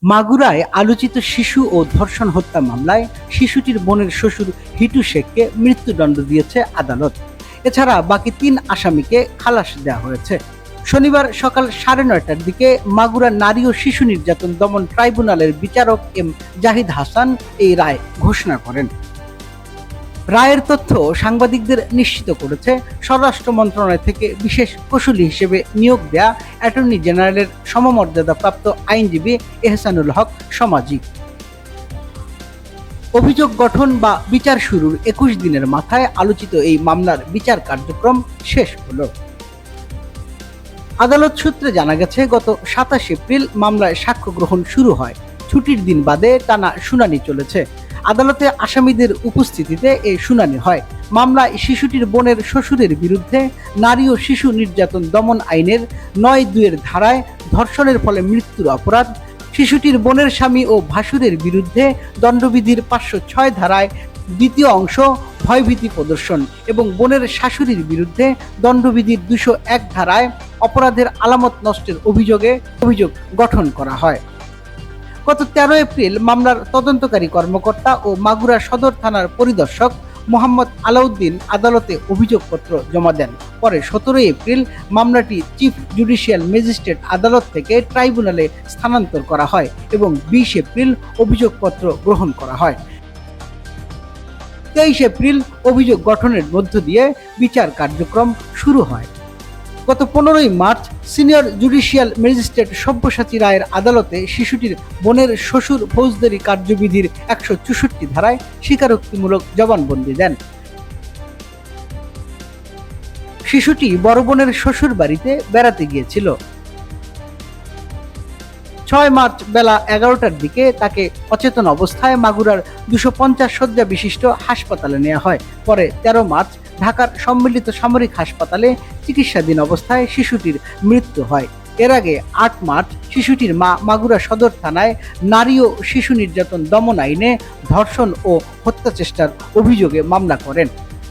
মাগুরায় আলোচিত শিশু ও ধর্ষণ হত্যা মামলায় শিশুটির বোনের শ্বশুর হিটু শেখকে মৃত্যুদণ্ড দিয়েছে আদালত। এছাড়া বাকি ৩ আসামিকে খালাস দেওয়া হয়েছে। শনিবার সকাল ৯:৩০টার দিকে মাগুরা নারী ও শিশু নির্যাতন দমন ট্রাইব্যুনালের বিচারক এম জাহিদ হাসান এই রায় ঘোষণা করেন। রায়ের তথ্য সাংবাদিকদের নিশ্চিত করেছে স্বরাষ্ট্র মন্ত্রণালয় থেকে বিশেষ কৌঁসুলি হিসেবে নিয়োগ দেয়া অ্যাটর্নি জেনারেলের সমমর্যাদাপ্রাপ্ত আইনজীবী এহসানুল হক সমাজি। অভিযোগ গঠন বা বিচার শুরুর ২১ দিনের মাথায় আলোচিত এই মামলার বিচার কার্যক্রম শেষ হলো। আদালত সূত্রে জানা গেছে, গত ২৭ এপ্রিল মামলায় সাক্ষ্য গ্রহণ শুরু হয়। ছুটির দিন বাদে টানা শুনানি চলেছে। আদালতে আসামিদের উপস্থিতিতে এই শুনানি হয়। মামলায় শিশুটির বোনের শ্বশুরের বিরুদ্ধে নারী ও শিশু নির্যাতন দমন আইনের ৯(২) ধারায় ধর্ষণের ফলে মৃত্যুর অপরাধ, শিশুটির বোনের স্বামী ও ভাসুরের বিরুদ্ধে দণ্ডবিধির ৫০৬ ধারায় দ্বিতীয় অংশ ভয়ভীতি প্রদর্শন এবং বোনের শাশুড়ির বিরুদ্ধে দণ্ডবিধির ২০১ ধারায় অপরাধের আলামত নষ্টের অভিযোগ গঠন করা হয়। গত ১৩ এপ্রিল মামলার তদন্তকারী কর্মকর্তা ও মাগুরা সদর থানার পরিদর্শক মোহাম্মদ আলাউদ্দিন আদালতে অভিযোগপত্র জমা দেন। পরে ১৭ এপ্রিল মামলাটি চিফ জুডিশিয়াল ম্যাজিস্ট্রেট আদালত থেকে ট্রাইব্যুনালে স্থানান্তর করা হয় এবং ২০ এপ্রিল অভিযোগপত্র গ্রহণ করা হয়। ২৩ এপ্রিল অভিযোগ গঠনের মধ্য দিয়ে বিচার কার্যক্রম শুরু হয়। গত ১৫ March senior judicial magistrate Sabyasachi রায়ের আদালতে শিশুটির বোনের শ্বশুর ফৌজদারি কার্যবিধির ১৬৪ ধারায় স্বীকারোক্তিমূলক জবানবন্দি দেন। শিশুটি বড় বোনের শ্বশুর বাড়িতে বেড়াতে গিয়েছিল। ৬ মার্চ বেলা ১১টার দিকে তাকে অচেতন অবস্থায় মাগুরার ২৫০ শয্যা বিশিষ্ট হাসপাতালে নেওয়া হয়। পরে ১৩ মার্চ ঢাকার সম্মিলিত সামরিক হাসপাতালে চিকিৎসাধীন অবস্থায় শিশুটির মৃত্যু হয়। এর আগে ৮ মার্চ শিশুটির মা মাগুরা সদর থানায় নারী ও শিশু নির্যাতন দমন আইনে ধর্ষণ ও হত্যা চেষ্টার অভিযোগে মামলা করেন।